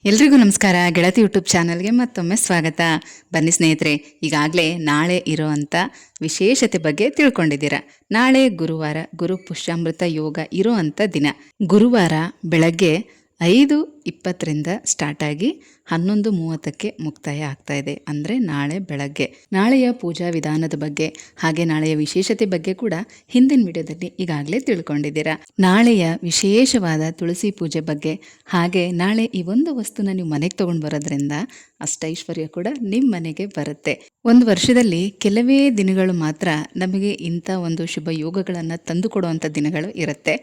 ಎಲ್ರಿಗೂ ನಮಸ್ಕಾರ. ಗೆಳತಿ ಯೂಟ್ಯೂಬ್ ಚಾನಲ್ಗೆ ಮತ್ತೊಮ್ಮೆ ಸ್ವಾಗತ. ಬನ್ನಿ ಸ್ನೇಹಿತರೆ, ಈಗಾಗಲೇ ನಾಳೆ ಇರೋವಂಥ ವಿಶೇಷತೆ ಬಗ್ಗೆ ತಿಳ್ಕೊಂಡಿದ್ದೀರಾ. ನಾಳೆ ಗುರುವಾರ, ಗುರು ಪುಷ್ಯಾಮೃತ ಯೋಗ ಇರೋವಂಥ ದಿನ. ಗುರುವಾರ ಬೆಳಗ್ಗೆ 5:20ರಿಂದ ಸ್ಟಾರ್ಟ್ ಆಗಿ 11:30ಕ್ಕೆ ಮುಕ್ತಾಯ ಆಗ್ತಾ ಇದೆ. ಅಂದರೆ ನಾಳೆ ಬೆಳಗ್ಗೆ. ನಾಳೆಯ ಪೂಜಾ ವಿಧಾನದ ಬಗ್ಗೆ ಹಾಗೆ ನಾಳೆಯ ವಿಶೇಷತೆ ಬಗ್ಗೆ ಕೂಡ ಹಿಂದಿನ ವಿಡಿಯೋದಲ್ಲಿ ಈಗಾಗಲೇ ತಿಳ್ಕೊಂಡಿದ್ದೀರಾ. ನಾಳೆಯ ವಿಶೇಷವಾದ ತುಳಸಿ ಪೂಜೆ ಬಗ್ಗೆ ಹಾಗೆ ನಾಳೆ ಈ ಒಂದು ವಸ್ತುನ ನೀವು ಮನೆಗೆ ತಗೊಂಡು ಬರೋದ್ರಿಂದ ಅಷ್ಟೈಶ್ವರ್ಯ ಕೂಡ ನಿಮ್ಮ ಮನೆಗೆ ಬರುತ್ತೆ. ಒಂದು ವರ್ಷದಲ್ಲಿ ಕೆಲವೇ ದಿನಗಳು ಮಾತ್ರ ನಮಗೆ ಇಂಥ ಒಂದು ಶುಭ ಯೋಗಗಳನ್ನು ತಂದು ಕೊಡುವಂಥ ದಿನಗಳು ಇರುತ್ತೆ.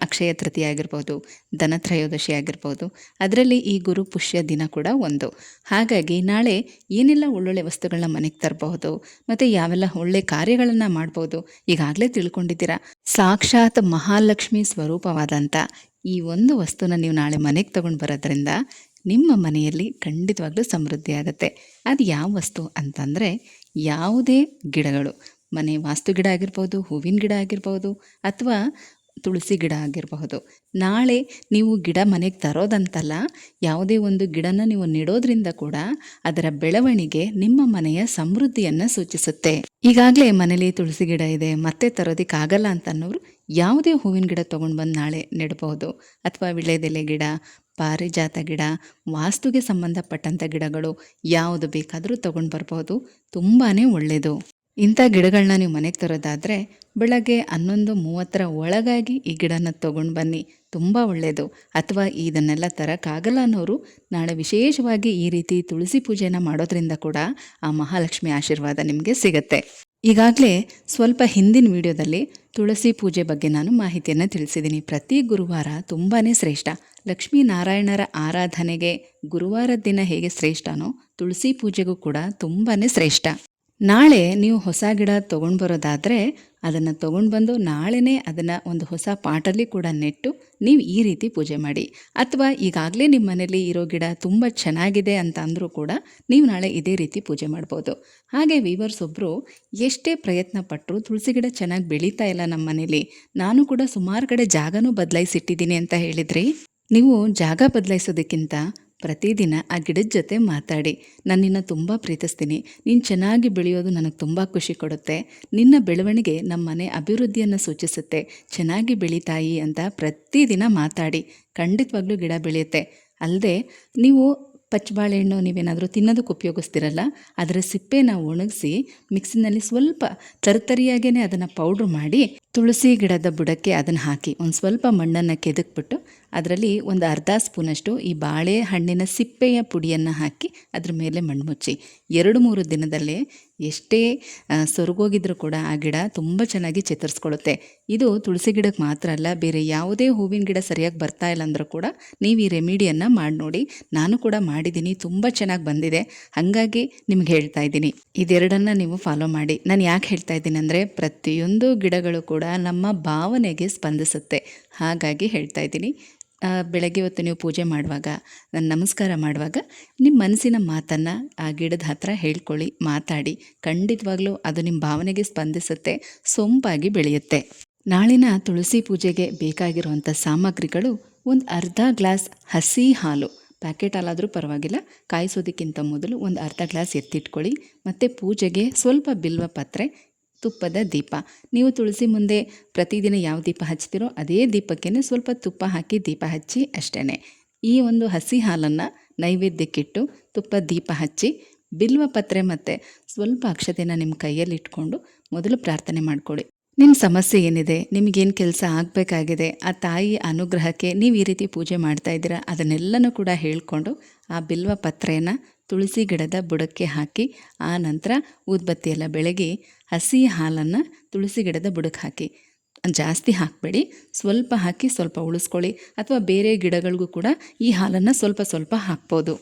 ಅಕ್ಷಯ ತೃತೀಯ ಆಗಿರ್ಬೋದು, ಧನತ್ರಯೋದಶಿ ಆಗಿರ್ಬೋದು, ಅದರಲ್ಲಿ ಈ ಗುರು ಪುಷ್ಯ ದಿನ ಕೂಡ ಒಂದು. ಹಾಗಾಗಿ ನಾಳೆ ಏನೆಲ್ಲ ಒಳ್ಳೊಳ್ಳೆ ವಸ್ತುಗಳನ್ನ ಮನೆಗೆ ತರಬಹುದು ಮತ್ತು ಯಾವೆಲ್ಲ ಒಳ್ಳೆ ಕಾರ್ಯಗಳನ್ನು ಮಾಡ್ಬೋದು ಈಗಾಗಲೇ ತಿಳ್ಕೊಂಡಿದ್ದೀರಾ. ಸಾಕ್ಷಾತ್ ಮಹಾಲಕ್ಷ್ಮಿ ಸ್ವರೂಪವಾದಂಥ ಈ ಒಂದು ವಸ್ತುನ ನೀವು ನಾಳೆ ಮನೆಗೆ ತಗೊಂಡು ಬರೋದ್ರಿಂದ ನಿಮ್ಮ ಮನೆಯಲ್ಲಿ ಖಂಡಿತವಾಗ್ಲೂ ಸಮೃದ್ಧಿ ಆಗುತ್ತೆ. ಅದು ಯಾವ ವಸ್ತು ಅಂತಂದರೆ, ಯಾವುದೇ ಗಿಡಗಳು, ಮನೆ ವಾಸ್ತು ಗಿಡ ಆಗಿರ್ಬೋದು, ಹೂವಿನ ಗಿಡ ಆಗಿರ್ಬೋದು, ಅಥವಾ ತುಳಸಿ ಗಿಡ ಆಗಿರಬಹುದು. ನಾಳೆ ನೀವು ಗಿಡ ಮನೆಗೆ ತರೋದಂತಲ್ಲ, ಯಾವುದೇ ಒಂದು ಗಿಡನ ನೀವು ನೆಡೋದ್ರಿಂದ ಕೂಡ ಅದರ ಬೆಳವಣಿಗೆ ನಿಮ್ಮ ಮನೆಯ ಸಮೃದ್ಧಿಯನ್ನು ಸೂಚಿಸುತ್ತೆ. ಈಗಾಗಲೇ ಮನೇಲಿ ತುಳಸಿ ಗಿಡ ಇದೆ, ಮತ್ತೆ ತರೋದಕ್ಕಾಗಲ್ಲ ಅಂತ ಅನ್ನೋರು ಯಾವುದೇ ಹೂವಿನ ಗಿಡ ತೊಗೊಂಡು ಬಂದು ನಾಳೆ ನೆಡಬಹುದು. ಅಥವಾ ವಿಳೆದೆಲೆ ಗಿಡ, ಪಾರಿಜಾತ ಗಿಡ, ವಾಸ್ತುಗೆ ಸಂಬಂಧಪಟ್ಟಂಥ ಗಿಡಗಳು ಯಾವುದು ಬೇಕಾದರೂ ತೊಗೊಂಡು ಬರ್ಬೋದು. ತುಂಬಾ ಒಳ್ಳೆಯದು. ಇಂಥ ಗಿಡಗಳನ್ನ ನೀವು ಮನೆಗೆ ತರೋದಾದರೆ ಬೆಳಗ್ಗೆ 11:30 ಒಳಗಾಗಿ ಈ ಗಿಡನ ತೊಗೊಂಡು ಬನ್ನಿ, ತುಂಬ ಒಳ್ಳೆಯದು. ಅಥವಾ ಇದನ್ನೆಲ್ಲ ತರೋಕ್ಕಾಗಲ್ಲ ಅನ್ನೋರು ನಾಳೆ ವಿಶೇಷವಾಗಿ ಈ ರೀತಿ ತುಳಸಿ ಪೂಜೆನ ಮಾಡೋದ್ರಿಂದ ಕೂಡ ಆ ಮಹಾಲಕ್ಷ್ಮಿ ಆಶೀರ್ವಾದ ನಿಮಗೆ ಸಿಗುತ್ತೆ. ಈಗಾಗಲೇ ಸ್ವಲ್ಪ ಹಿಂದಿನ ವಿಡಿಯೋದಲ್ಲಿ ತುಳಸಿ ಪೂಜೆ ಬಗ್ಗೆ ನಾನು ಮಾಹಿತಿಯನ್ನು ತಿಳಿಸಿದ್ದೀನಿ. ಪ್ರತಿ ಗುರುವಾರ ತುಂಬಾ ಶ್ರೇಷ್ಠ. ಲಕ್ಷ್ಮೀನಾರಾಯಣರ ಆರಾಧನೆಗೆ ಗುರುವಾರದ ದಿನ ಹೇಗೆ ಶ್ರೇಷ್ಠನೋ ತುಳಸಿ ಪೂಜೆಗೂ ಕೂಡ ತುಂಬಾ ಶ್ರೇಷ್ಠ. ನಾಳೆ ನೀವು ಹೊಸ ಗಿಡ ತೊಗೊಂಡು ಬರೋದಾದರೆ ಅದನ್ನು ತೊಗೊಂಡು ಬಂದು ನಾಳೆನೇ ಅದನ್ನು ಒಂದು ಹೊಸ ಪಾಟಲ್ಲಿ ಕೂಡ ನೆಟ್ಟು ನೀವು ಈ ರೀತಿ ಪೂಜೆ ಮಾಡಿ. ಅಥವಾ ಈಗಾಗಲೇ ನಿಮ್ಮ ಮನೇಲಿ ಇರೋ ಗಿಡ ತುಂಬ ಚೆನ್ನಾಗಿದೆ ಅಂತ ಅಂದರೂ ಕೂಡ ನೀವು ನಾಳೆ ಇದೇ ರೀತಿ ಪೂಜೆ ಮಾಡ್ಬೋದು. ಹಾಗೆ ವೀವರ್ಸ್ ಒಬ್ಬರು ಎಷ್ಟೇ ಪ್ರಯತ್ನ ಪಟ್ಟರು ತುಳಸಿ ಗಿಡ ಚೆನ್ನಾಗಿ ಬೆಳೀತಾ ಇಲ್ಲ ನಮ್ಮ ಮನೇಲಿ, ನಾನು ಕೂಡ ಸುಮಾರು ಕಡೆ ಜಾಗನೂ ಬದಲಾಯಿಸಿಟ್ಟಿದ್ದೀನಿ ಅಂತ ಹೇಳಿದ್ರಿ. ನೀವು ಜಾಗ ಬದಲಾಯಿಸೋದಕ್ಕಿಂತ ಪ್ರತಿದಿನ ಆ ಗಿಡದ ಜೊತೆ ಮಾತಾಡಿ, ನಾನು ನಿನ್ನ ತುಂಬ ಪ್ರೀತಿಸ್ತೀನಿ, ನೀನು ಚೆನ್ನಾಗಿ ಬೆಳೆಯೋದು ನನಗೆ ತುಂಬ ಖುಷಿ ಕೊಡುತ್ತೆ, ನಿನ್ನ ಬೆಳವಣಿಗೆ ನಮ್ಮ ಮನೆ ಅಭಿವೃದ್ಧಿಯನ್ನು ಸೂಚಿಸುತ್ತೆ, ಚೆನ್ನಾಗಿ ಬೆಳೀತಾಯಿ ಅಂತ ಪ್ರತಿದಿನ ಮಾತಾಡಿ. ಖಂಡಿತವಾಗ್ಲೂ ಗಿಡ ಬೆಳೆಯುತ್ತೆ. ಅಲ್ಲದೆ ನೀವು ಪಚ್ಚಬಾಳೆಹಣ್ಣು ನೀವೇನಾದರೂ ತಿನ್ನೋದಕ್ಕೆ ಉಪಯೋಗಿಸ್ತಿರಲ್ಲ, ಅದರ ಸಿಪ್ಪೆನ ಒಣಗಿಸಿ ಮಿಕ್ಸಿನಲ್ಲಿ ಸ್ವಲ್ಪ ತರ್ತರಿಯಾಗೇ ಅದನ್ನು ಪೌಡ್ರ್ ಮಾಡಿ ತುಳಸಿ ಗಿಡದ ಬುಡಕ್ಕೆ ಅದನ್ನು ಹಾಕಿ ಒಂದು ಸ್ವಲ್ಪ ಮಣ್ಣನ್ನು ಕೆದಕ್ಬಿಟ್ಟು ಅದರಲ್ಲಿ ಒಂದು ಅರ್ಧ ಸ್ಪೂನಷ್ಟು ಈ ಬಾಳೆಹಣ್ಣಿನ ಸಿಪ್ಪೆಯ ಪುಡಿಯನ್ನು ಹಾಕಿ ಅದ್ರ ಮೇಲೆ ಮಣ್ಣು ಮುಚ್ಚಿ 2-3 ದಿನದಲ್ಲೇ ಎಷ್ಟೇ ಸೊರಗೋಗಿದ್ರೂ ಕೂಡ ಆ ಗಿಡ ತುಂಬ ಚೆನ್ನಾಗಿ ಚೇತರಿಸ್ಕೊಳ್ಳುತ್ತೆ. ಇದು ತುಳಸಿ ಗಿಡಕ್ಕೆ ಮಾತ್ರ ಅಲ್ಲ, ಬೇರೆ ಯಾವುದೇ ಹೂವಿನ ಗಿಡ ಸರಿಯಾಗಿ ಬರ್ತಾ ಇಲ್ಲ ಅಂದರೂ ಕೂಡ ನೀವು ಈ ರೆಮಿಡಿಯನ್ನು ಮಾಡಿ ನೋಡಿ. ನಾನು ಕೂಡ ಮಾಡಿದ್ದೀನಿ, ತುಂಬ ಚೆನ್ನಾಗಿ ಬಂದಿದೆ. ಹಾಗಾಗಿ ನಿಮ್ಗೆ ಹೇಳ್ತಾ ಇದ್ದೀನಿ, ಇದೆರಡನ್ನು ನೀವು ಫಾಲೋ ಮಾಡಿ. ನಾನು ಯಾಕೆ ಹೇಳ್ತಾ ಇದ್ದೀನಿ ಅಂದರೆ, ಪ್ರತಿಯೊಂದು ಗಿಡಗಳು ಕೂಡ ನಮ್ಮ ಭಾವನೆಗೆ ಸ್ಪಂದಿಸುತ್ತೆ. ಹಾಗಾಗಿ ಹೇಳ್ತಾ ಇದ್ದೀನಿ. ಬೆಳಗ್ಗೆ ಹೊತ್ತು ನೀವು ಪೂಜೆ ಮಾಡುವಾಗ, ನಮಸ್ಕಾರ ಮಾಡುವಾಗ ನಿಮ್ಮ ಮನಸ್ಸಿನ ಮಾತನ್ನು ಆ ಗಿಡದ ಹತ್ರ ಹೇಳ್ಕೊಳ್ಳಿ, ಮಾತಾಡಿ. ಖಂಡಿತವಾಗ್ಲೂ ಅದು ನಿಮ್ಮ ಭಾವನೆಗೆ ಸ್ಪಂದಿಸುತ್ತೆ, ಸೊಂಪಾಗಿ ಬೆಳೆಯುತ್ತೆ. ನಾಳಿನ ತುಳಸಿ ಪೂಜೆಗೆ ಬೇಕಾಗಿರುವಂಥ ಸಾಮಗ್ರಿಗಳು: ಒಂದು ಅರ್ಧ ಗ್ಲಾಸ್ ಹಸಿ ಹಾಲು, ಪ್ಯಾಕೆಟ್ ಹಾಲಾದರೂ ಪರವಾಗಿಲ್ಲ, ಕಾಯಿಸೋದಕ್ಕಿಂತ ಮೊದಲು ಒಂದು ಅರ್ಧ ಗ್ಲಾಸ್ ಎತ್ತಿಟ್ಕೊಳ್ಳಿ. ಮತ್ತು ಪೂಜೆಗೆ ಸ್ವಲ್ಪ ಬಿಲ್ವ ಪತ್ರೆ, ತುಪ್ಪದ ದೀಪ. ನೀವು ತುಳಸಿ ಮುಂದೆ ಪ್ರತಿದಿನ ಯಾವ ದೀಪ ಹಚ್ತೀರೋ ಅದೇ ದೀಪಕ್ಕೇ ಸ್ವಲ್ಪ ತುಪ್ಪ ಹಾಕಿ ದೀಪ ಹಚ್ಚಿ ಅಷ್ಟೇ. ಈ ಒಂದು ಹಸಿ ಹಾಲನ್ನು ನೈವೇದ್ಯಕ್ಕಿಟ್ಟು ತುಪ್ಪ ದೀಪ ಹಚ್ಚಿ ಬಿಲ್ವ ಪತ್ರೆ ಮತ್ತು ಸ್ವಲ್ಪ ಅಕ್ಷತೆನ ನಿಮ್ಮ ಕೈಯಲ್ಲಿ ಇಟ್ಕೊಂಡು ಮೊದಲು ಪ್ರಾರ್ಥನೆ ಮಾಡ್ಕೊಳ್ಳಿ. ನಿಮ್ಮ ಸಮಸ್ಯೆ ಏನಿದೆ, ನಿಮಗೇನು ಕೆಲಸ ಆಗಬೇಕಾಗಿದೆ, ಆ ತಾಯಿ ಅನುಗ್ರಹಕ್ಕೆ ನೀವು ಈ ರೀತಿ ಪೂಜೆ ಮಾಡ್ತಾ ಇದ್ದೀರಾ, ಅದನ್ನೆಲ್ಲನೂ ಕೂಡ ಹೇಳಿಕೊಂಡು ಆ ಬಿಲ್ವ ಪತ್ರೆಯನ್ನು ತುಳಸಿ ಗಿಡದ ಬುಡಕ್ಕೆ ಹಾಕಿ, ಆ ನಂತರ ಊದ್ಬತ್ತಿಯೆಲ್ಲ ಬೆಳಗಿ ಹಸಿ ಹಾಲನ್ನು ತುಳಸಿ ಗಿಡದ ಬುಡಕ್ಕೆ ಹಾಕಿ. ಜಾಸ್ತಿ ಹಾಕಬೇಡಿ, ಸ್ವಲ್ಪ ಹಾಕಿ ಸ್ವಲ್ಪ ಉಳಿಸ್ಕೊಳ್ಳಿ. ಅಥವಾ ಬೇರೆ ಗಿಡಗಳಿಗೂ ಕೂಡ ಈ ಹಾಲನ್ನು ಸ್ವಲ್ಪ ಸ್ವಲ್ಪ ಹಾಕ್ಬೋದು.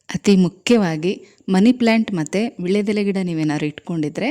ಅತಿ ಮುಖ್ಯವಾಗಿ ಮನಿ ಪ್ಲ್ಯಾಂಟ್ ಮತ್ತು ವಿಳೆದೆಲೆ ಗಿಡ ನೀವೇನಾದ್ರು ಇಟ್ಕೊಂಡಿದ್ರೆ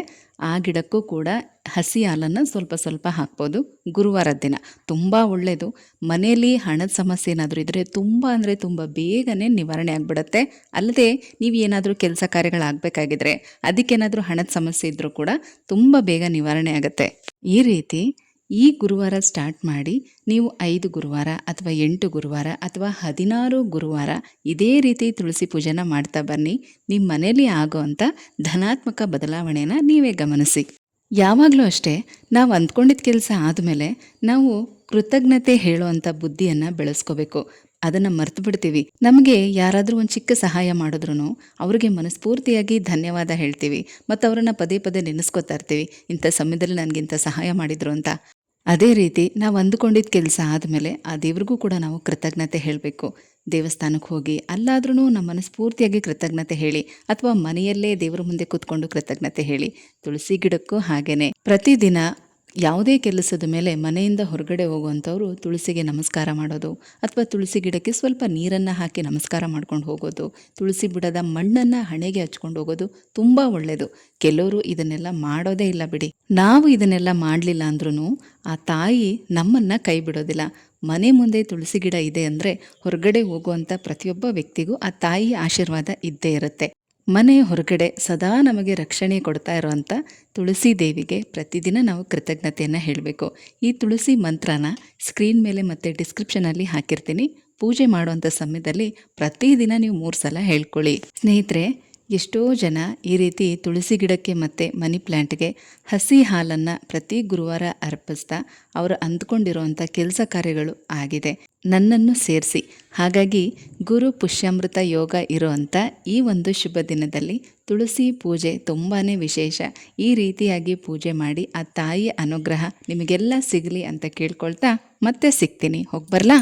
ಆ ಗಿಡಕ್ಕೂ ಕೂಡ ಹಸಿ ಹಾಲನ್ನು ಸ್ವಲ್ಪ ಸ್ವಲ್ಪ ಹಾಕ್ಬೋದು. ಗುರುವಾರದ ದಿನ ತುಂಬ ಒಳ್ಳೆಯದು. ಮನೆಯಲ್ಲಿ ಹಣದ ಸಮಸ್ಯೆ ಏನಾದರೂ ಇದ್ದರೆ ತುಂಬ ಅಂದರೆ ತುಂಬ ಬೇಗನೆ ನಿವಾರಣೆ ಆಗಿಬಿಡುತ್ತೆ. ಅಲ್ಲದೆ ನೀವು ಏನಾದರೂ ಕೆಲಸ ಕಾರ್ಯಗಳಾಗಬೇಕಾಗಿದ್ರೆ, ಅದಕ್ಕೇನಾದರೂ ಹಣದ ಸಮಸ್ಯೆ ಇದ್ದರೂ ಕೂಡ ತುಂಬ ಬೇಗ ನಿವಾರಣೆ ಆಗುತ್ತೆ. ಈ ರೀತಿ ಈ ಗುರುವಾರ ಸ್ಟಾರ್ಟ್ ಮಾಡಿ ನೀವು 5 ಗುರುವಾರ ಅಥವಾ 8 ಗುರುವಾರ ಅಥವಾ 16 ಗುರುವಾರ ಇದೇ ರೀತಿ ತುಳಸಿ ಪೂಜೆನ ಮಾಡ್ತಾ ಬನ್ನಿ. ನಿಮ್ಮ ಮನೇಲಿ ಆಗೋವಂಥ ಧನಾತ್ಮಕ ಬದಲಾವಣೆನ ನೀವೇ ಗಮನಿಸಿ. ಯಾವಾಗಲೂ ಅಷ್ಟೇ, ನಾವು ಅಂದ್ಕೊಂಡಿದ್ದ ಕೆಲಸ ಆದಮೇಲೆ ನಾವು ಕೃತಜ್ಞತೆ ಹೇಳುವಂಥ ಬುದ್ಧಿಯನ್ನು ಬೆಳೆಸ್ಕೋಬೇಕು. ಅದನ್ನು ಮರ್ತು ಬಿಡ್ತೀವಿ. ನಮಗೆ ಯಾರಾದರೂ ಒಂದು ಚಿಕ್ಕ ಸಹಾಯ ಮಾಡಿದ್ರು ಅವ್ರಿಗೆ ಮನಸ್ಫೂರ್ತಿಯಾಗಿ ಧನ್ಯವಾದ ಹೇಳ್ತೀವಿ ಮತ್ತು ಅವರನ್ನು ಪದೇ ಪದೇ ನೆನೆಸ್ಕೋತಾ ಇರ್ತೀವಿ, ಇಂಥ ಸಮಯದಲ್ಲಿ ನನಗಿಂತ ಸಹಾಯ ಮಾಡಿದ್ರು ಅಂತ. ಅದೇ ರೀತಿ ನಾವು ಅಂದುಕೊಂಡಿದ್ದ ಕೆಲಸ ಆದಮೇಲೆ ಆ ದೇವ್ರಿಗೂ ಕೂಡ ನಾವು ಕೃತಜ್ಞತೆ ಹೇಳಬೇಕು. ದೇವಸ್ಥಾನಕ್ಕೆ ಹೋಗಿ ಅಲ್ಲಾದ್ರೂ ನಮ್ಮ ಮನಸ್ಫೂರ್ತಿಯಾಗಿ ಕೃತಜ್ಞತೆ ಹೇಳಿ, ಅಥವಾ ಮನೆಯಲ್ಲೇ ದೇವರ ಮುಂದೆ ಕೂತ್ಕೊಂಡು ಕೃತಜ್ಞತೆ ಹೇಳಿ. ತುಳಸಿ ಗಿಡಕ್ಕೂ ಹಾಗೇನೆ ಪ್ರತಿದಿನ ಯಾವುದೇ ಕೆಲಸದ ಮೇಲೆ ಮನೆಯಿಂದ ಹೊರಗಡೆ ಹೋಗುವಂಥವ್ರು ತುಳಸಿಗೆ ನಮಸ್ಕಾರ ಮಾಡೋದು, ಅಥವಾ ತುಳಸಿ ಗಿಡಕ್ಕೆ ಸ್ವಲ್ಪ ನೀರನ್ನು ಹಾಕಿ ನಮಸ್ಕಾರ ಮಾಡ್ಕೊಂಡು ಹೋಗೋದು, ತುಳಸಿ ಬಿಡದ ಮಣ್ಣನ್ನು ಹಣೆಗೆ ಹಚ್ಕೊಂಡು ಹೋಗೋದು ತುಂಬ ಒಳ್ಳೆಯದು. ಕೆಲವರು ಇದನ್ನೆಲ್ಲ ಮಾಡೋದೇ ಇಲ್ಲ ಬಿಡಿ. ನಾವು ಇದನ್ನೆಲ್ಲ ಮಾಡಲಿಲ್ಲ ಅಂದ್ರೂ ಆ ತಾಯಿ ನಮ್ಮನ್ನು ಕೈ ಬಿಡೋದಿಲ್ಲ. ಮನೆ ಮುಂದೆ ತುಳಸಿ ಗಿಡ ಇದೆ ಅಂದರೆ ಹೊರಗಡೆ ಹೋಗುವಂಥ ಪ್ರತಿಯೊಬ್ಬ ವ್ಯಕ್ತಿಗೂ ಆ ತಾಯಿಯ ಆಶೀರ್ವಾದ ಇದ್ದೇ ಇರುತ್ತೆ. ಮನೆ ಹೊರಗಡೆ ಸದಾ ನಮಗೆ ರಕ್ಷಣೆ ಕೊಡ್ತಾ ಇರೋವಂಥ ತುಳಸಿ ದೇವಿಗೆ ಪ್ರತಿದಿನ ನಾವು ಕೃತಜ್ಞತೆಯನ್ನು ಹೇಳಬೇಕು. ಈ ತುಳಸಿ ಮಂತ್ರನ ಸ್ಕ್ರೀನ್ ಮೇಲೆ ಮತ್ತು ಡಿಸ್ಕ್ರಿಪ್ಷನಲ್ಲಿ ಹಾಕಿರ್ತೀನಿ. ಪೂಜೆ ಮಾಡುವಂಥ ಸಮಯದಲ್ಲಿ ಪ್ರತಿದಿನ ನೀವು 3 ಸಲ ಹೇಳ್ಕೊಳ್ಳಿ. ಸ್ನೇಹಿತರೆ, ಎಷ್ಟೋ ಜನ ಈ ರೀತಿ ತುಳಸಿ ಗಿಡಕ್ಕೆ ಮತ್ತು ಮನಿ ಪ್ಲ್ಯಾಂಟ್ಗೆ ಹಸಿ ಹಾಲನ್ನು ಪ್ರತಿ ಗುರುವಾರ ಅರ್ಪಿಸ್ತಾ ಅವರು ಅಂದ್ಕೊಂಡಿರೋವಂಥ ಕೆಲಸ ಕಾರ್ಯಗಳು ಆಗಿದೆ, ನನ್ನನ್ನು ಸೇರಿಸಿ. ಹಾಗಾಗಿ ಗುರು ಪುಷ್ಯಾಮೃತ ಯೋಗ ಇರೋವಂಥ ಈ ಒಂದು ಶುಭ ದಿನದಲ್ಲಿ ತುಳಸಿ ಪೂಜೆ ತುಂಬಾ ವಿಶೇಷ. ಈ ರೀತಿಯಾಗಿ ಪೂಜೆ ಮಾಡಿ ಆ ತಾಯಿಯ ಅನುಗ್ರಹ ನಿಮಗೆಲ್ಲ ಸಿಗಲಿ ಅಂತ ಕೇಳ್ಕೊಳ್ತಾ ಮತ್ತೆ ಸಿಗ್ತೀನಿ. ಹೋಗಿ ಬರಲಾ?